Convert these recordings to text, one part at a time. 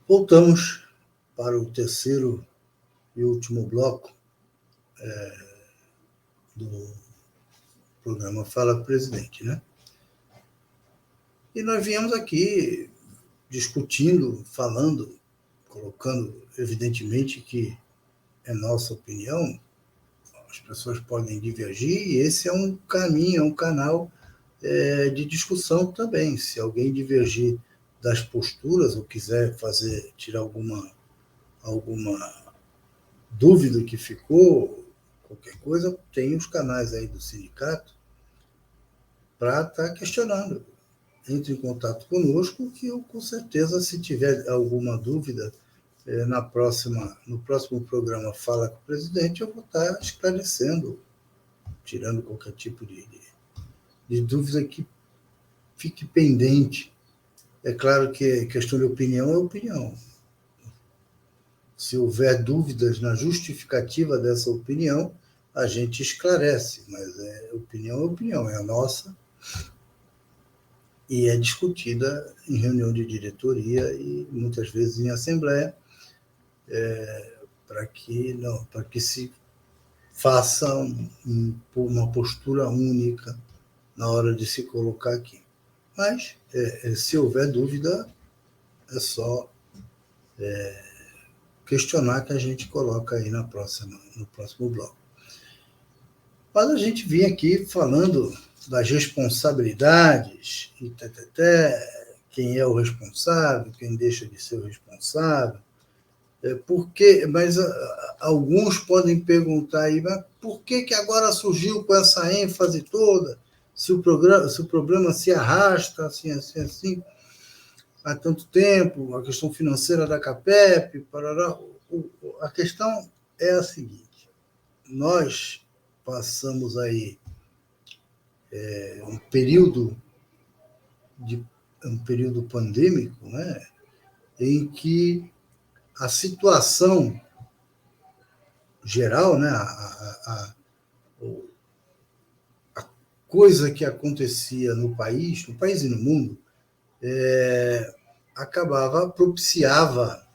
Voltamos para o terceiro e último bloco do programa Fala Presidente, né? E nós viemos aqui discutindo, falando, colocando, evidentemente, que é nossa opinião, as pessoas podem divergir, e esse é um caminho, é um canal de discussão também. Se alguém divergir das posturas ou quiser tirar alguma dúvida que ficou, qualquer coisa, tem os canais aí do sindicato para estar questionando. Entre em contato conosco, que eu, com certeza, se tiver alguma dúvida, no próximo programa Fala com o Presidente, eu vou estar esclarecendo, tirando qualquer tipo de dúvida que fique pendente. É claro que questão de opinião é opinião. Se houver dúvidas na justificativa dessa opinião, a gente esclarece, mas opinião é opinião, é a nossa, e é discutida em reunião de diretoria e muitas vezes em assembleia, para que se faça uma postura única na hora de se colocar aqui. Mas, se houver dúvida, é só questionar que a gente coloca aí no próximo bloco. Mas a gente vinha aqui falando das responsabilidades, e quem é o responsável, quem deixa de ser o responsável. Mas alguns podem perguntar aí, mas por que agora surgiu com essa ênfase toda, se o problema se arrasta assim, há tanto tempo, a questão financeira da CAPEP, parará. A questão é a seguinte: nós passamos aí um período pandêmico, né, em que a situação geral, né, a coisa que acontecia no país e no mundo, propiciava,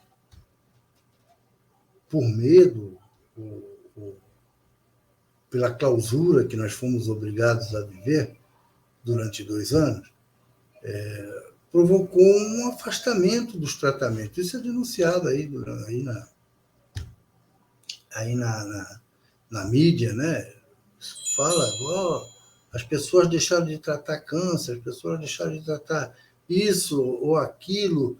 por medo, pela clausura que nós fomos obrigados a viver durante 2 anos, provocou um afastamento dos tratamentos. Isso é denunciado aí na mídia, né? Fala, as pessoas deixaram de tratar câncer, as pessoas deixaram de tratar isso ou aquilo,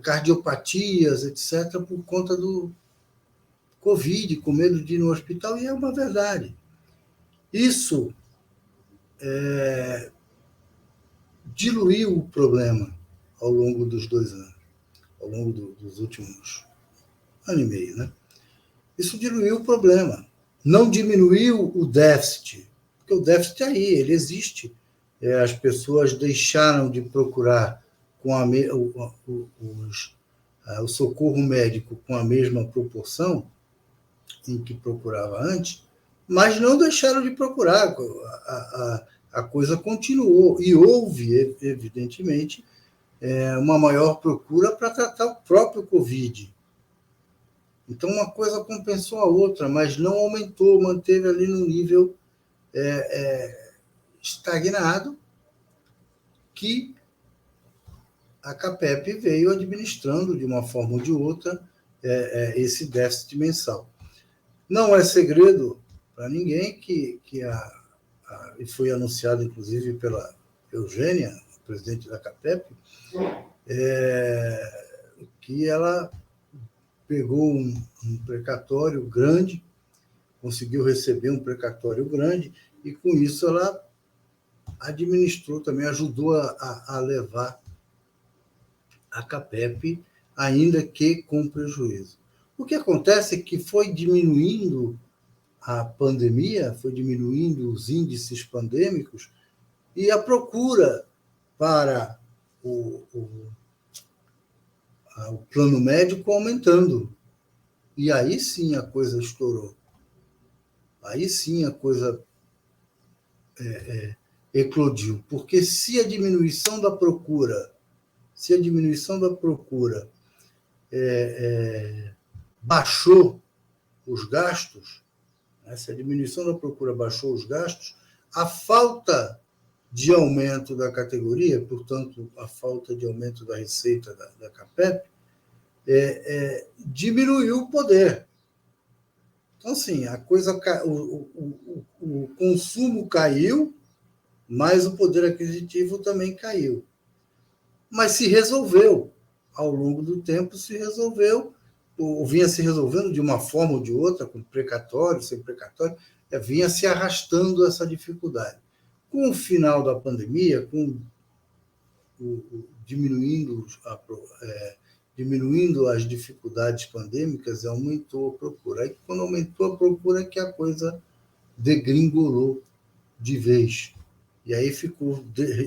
cardiopatias, etc., por conta do Covid, com medo de ir no hospital, e é uma verdade. Isso diluiu o problema ao longo dos 2 anos, ao longo dos últimos ano e meio, né? Isso diluiu o problema. Não diminuiu o déficit, porque o déficit aí, ele existe. As pessoas deixaram de procurar o socorro médico com a mesma proporção em que procurava antes, mas não deixaram de procurar. A coisa continuou. E houve, evidentemente, uma maior procura para tratar o próprio Covid. Então, uma coisa compensou a outra, mas não aumentou, manteve ali no nível estagnado, que a CAPEP veio administrando, de uma forma ou de outra, esse déficit mensal. Não é segredo para ninguém que e foi anunciado, inclusive, pela Eugênia, presidente da CAPEP, que ela pegou um precatório grande, conseguiu receber um precatório grande, e com isso ela administrou também, ajudou a levar a CAPEP, ainda que com prejuízo. O que acontece é que foi diminuindo a pandemia, foi diminuindo os índices pandêmicos, e a procura para o plano médico aumentando. E aí sim a coisa estourou. Aí sim a coisa eclodiu. Porque se a diminuição da procura baixou os gastos, né? Se a diminuição da procura baixou os gastos, a falta de aumento da categoria, portanto, a falta de aumento da receita da CAPEP, diminuiu o poder. Então, assim, a coisa, o consumo caiu, mas o poder aquisitivo também caiu. Mas se resolveu. Ao longo do tempo se resolveu, ou vinha se resolvendo de uma forma ou de outra, com precatório, sem precatório, vinha se arrastando essa dificuldade. Com o final da pandemia, diminuindo as dificuldades pandêmicas, aumentou a procura. Aí, quando aumentou a procura, é que a coisa degringolou de vez. E aí ficou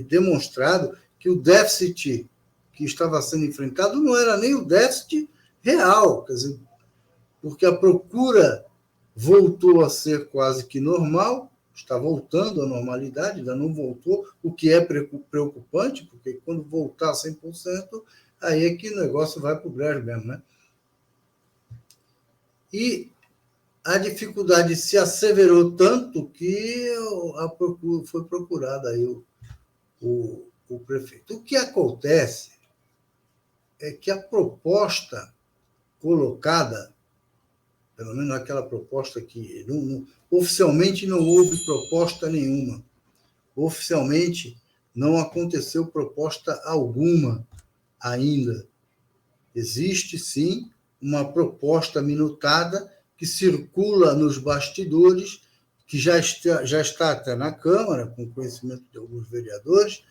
demonstrado que o déficit que estava sendo enfrentado não era nem o déficit real, quer dizer, porque a procura voltou a ser quase que normal, está voltando à normalidade, ainda não voltou, o que é preocupante, porque quando voltar 100%, aí é que o negócio vai para o brejo mesmo, né? E a dificuldade se asseverou tanto que foi procurado aí o prefeito. O que acontece é que a proposta colocada, pelo menos aquela proposta que oficialmente não houve proposta nenhuma, oficialmente não aconteceu proposta alguma ainda. Existe, sim, uma proposta minutada que circula nos bastidores, que já está até na Câmara, com conhecimento de alguns vereadores,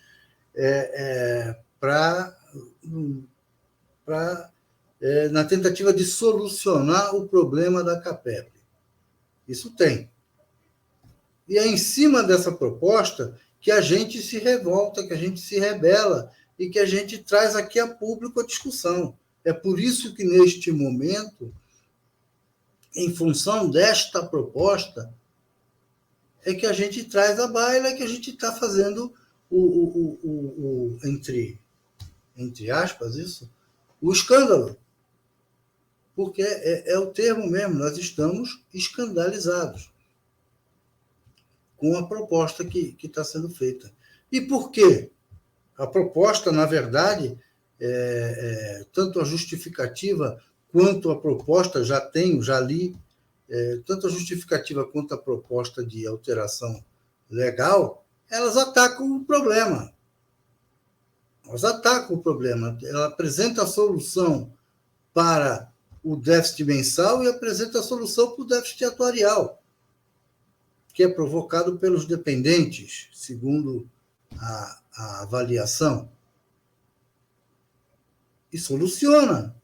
na tentativa de solucionar o problema da CAPEP. Isso tem. E é em cima dessa proposta que a gente se revolta, que a gente se rebela e que a gente traz aqui a público a discussão. É por isso que, neste momento, em função desta proposta, é que a gente traz à baila, que a gente está fazendo entre aspas, isso, o escândalo. Porque é o termo mesmo, nós estamos escandalizados com a proposta que está sendo feita. E por quê? A proposta, na verdade, tanto a justificativa quanto a proposta, já li, tanto a justificativa quanto a proposta de alteração legal, elas atacam o problema. Ela apresenta a solução para o déficit mensal e apresenta a solução para o déficit atuarial, que é provocado pelos dependentes, segundo a avaliação. E soluciona.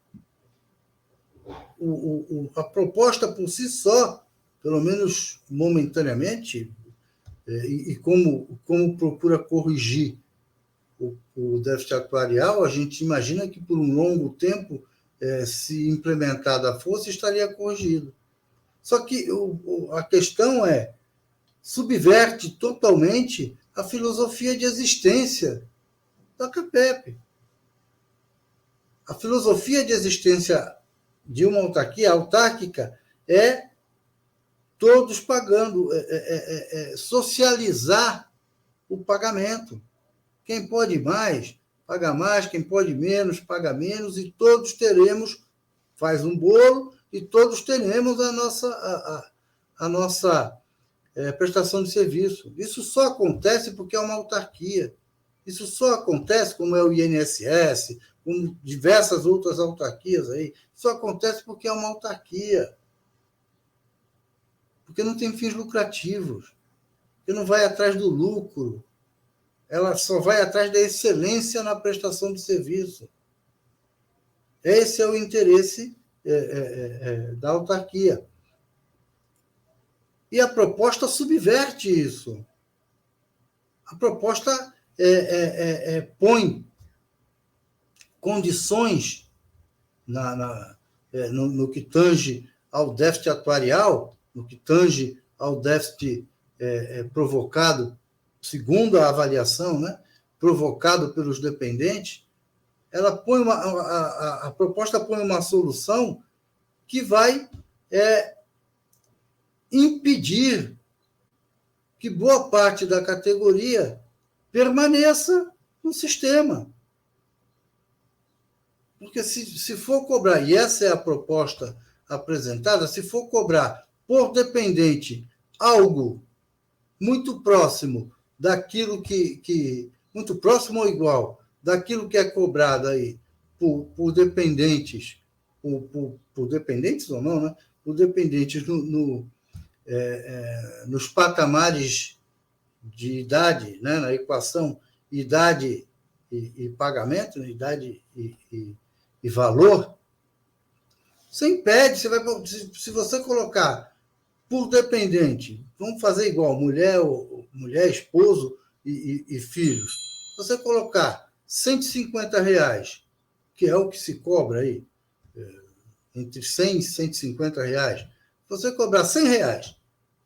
A proposta por si só, pelo menos momentaneamente, e como procura corrigir o déficit atuarial, a gente imagina que por um longo tempo, se implementada fosse, estaria corrigido. Só que a questão subverte totalmente a filosofia de existência da CAPEP. A filosofia de existência de uma autarquia autárquica é todos pagando, socializar o pagamento. Quem pode mais, paga mais, quem pode menos, paga menos, e todos teremos, faz um bolo, e todos teremos a nossa prestação de serviço. Isso só acontece porque é uma autarquia. Isso só acontece, como é o INSS, como diversas outras autarquias aí, só acontece porque é uma autarquia. Porque não tem fins lucrativos, porque não vai atrás do lucro, ela só vai atrás da excelência na prestação de serviço. Esse é o interesse da autarquia. E a proposta subverte isso. A proposta põe condições no que tange ao déficit atuarial, no que tange ao déficit provocado, segundo a avaliação, né, provocado pelos dependentes, ela põe a proposta põe uma solução que vai impedir que boa parte da categoria permaneça no sistema. Porque se for cobrar, e essa é a proposta apresentada, se for cobrar por dependente algo muito próximo daquilo muito próximo ou igual daquilo que é cobrado aí por dependentes, por dependentes ou não, né? Por dependentes nos patamares de idade, né? Na equação idade e pagamento, né? Idade e valor, você impede, se você colocar por dependente, vamos fazer igual, mulher, esposo e filhos, você colocar R$150, que é o que se cobra aí, entre 100 e 150 reais, você cobrar R$100,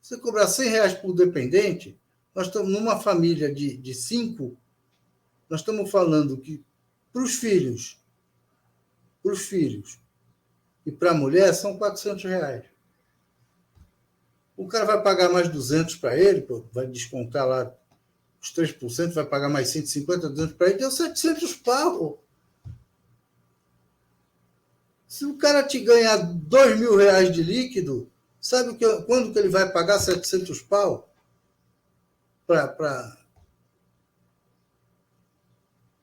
você cobrar R$100 por dependente, nós estamos numa família de 5, nós estamos falando que para os filhos e para a mulher são R$400. O cara vai pagar mais 200 para ele, vai descontar lá os 3%, vai pagar mais 150, 200 para ele, deu 700 pau. Se o cara te ganhar R$2.000 de líquido, sabe quando que ele vai pagar 700 pau para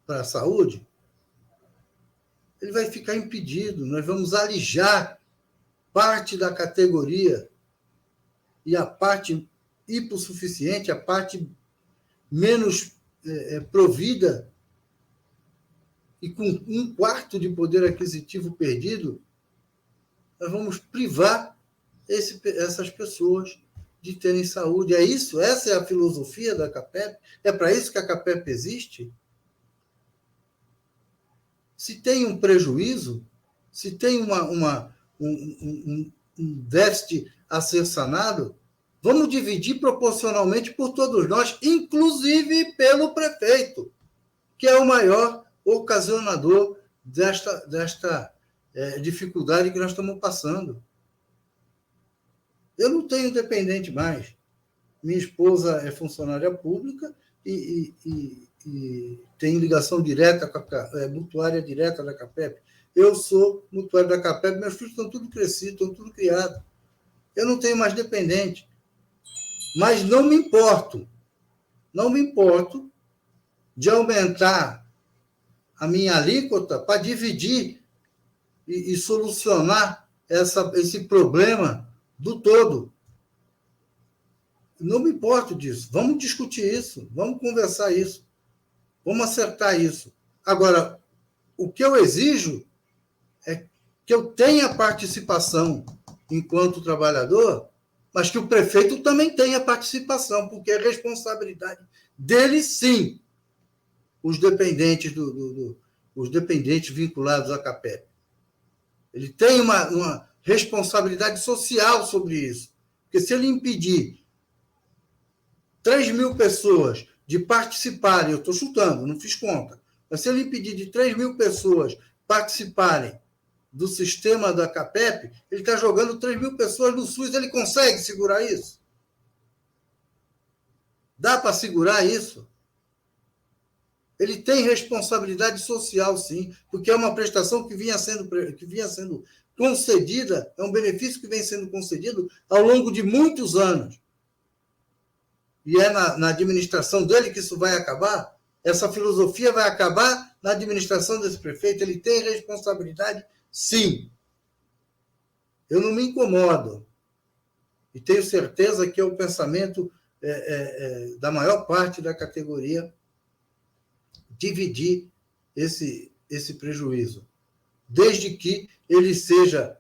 a saúde? Ele vai ficar impedido. Nós vamos alijar parte da categoria e a parte hipossuficiente, a parte menos provida e com 1/4 de poder aquisitivo perdido, nós vamos privar essas pessoas de terem saúde. É isso? Essa é a filosofia da CAPEP? É para isso que a CAPEP existe? Se tem um prejuízo, se tem um déficit a ser sanado, vamos dividir proporcionalmente por todos nós, inclusive pelo prefeito, que é o maior ocasionador desta dificuldade que nós estamos passando. Eu não tenho dependente mais. Minha esposa é funcionária pública e tem ligação direta com a mutuária direta da CAPEP. Eu sou mutuário da CAPEP, meus filhos estão tudo crescidos, estão tudo criados. Eu não tenho mais dependente. Mas não me importo de aumentar a minha alíquota para dividir e solucionar esse problema do todo. Não me importo disso. Vamos discutir isso, vamos conversar isso, vamos acertar isso. Agora, o que eu exijo é que eu tenha participação enquanto trabalhador, mas que o prefeito também tenha participação, porque é responsabilidade dele, sim, os dependentes os dependentes vinculados à CAPEP. Ele tem uma responsabilidade social sobre isso. Porque se ele impedir 3.000 pessoas de participarem, eu estou chutando, não fiz conta, mas se ele impedir de 3.000 pessoas participarem do sistema da CAPEP, ele está jogando 3.000 pessoas no SUS, ele consegue segurar isso? Dá para segurar isso? Ele tem responsabilidade social, sim, porque é uma prestação que vinha sendo concedida, é um benefício que vem sendo concedido ao longo de muitos anos. E é na administração dele que isso vai acabar? Essa filosofia vai acabar na administração desse prefeito? Ele tem responsabilidade? Sim. Eu não me incomodo. E tenho certeza que é o pensamento da maior parte da categoria dividir esse prejuízo, desde que ele seja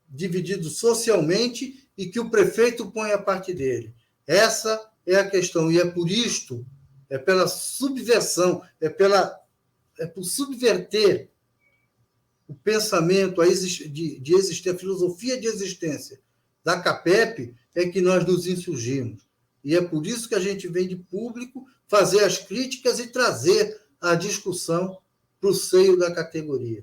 dividido socialmente e que o prefeito ponha a parte dele. Essa é a questão, e é por isto, é pela subversão, é por subverter o pensamento de existir, a filosofia de existência da CAPEP, é que nós nos insurgimos. E é por isso que a gente vem de público fazer as críticas e trazer a discussão para o seio da categoria.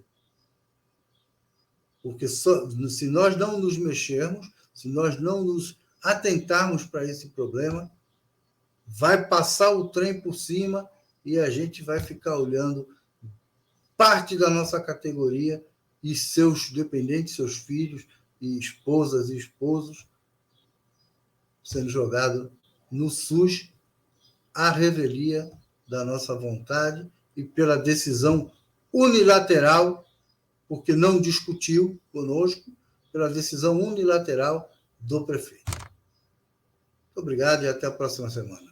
Porque se nós não nos mexermos, se nós não nos atentarmos para esse problema, vai passar o trem por cima e a gente vai ficar olhando parte da nossa categoria e seus dependentes, seus filhos e esposas e esposos sendo jogado no SUS à revelia da nossa vontade e pela decisão unilateral, porque não discutiu conosco, pela decisão unilateral do prefeito. Muito obrigado e até a próxima semana.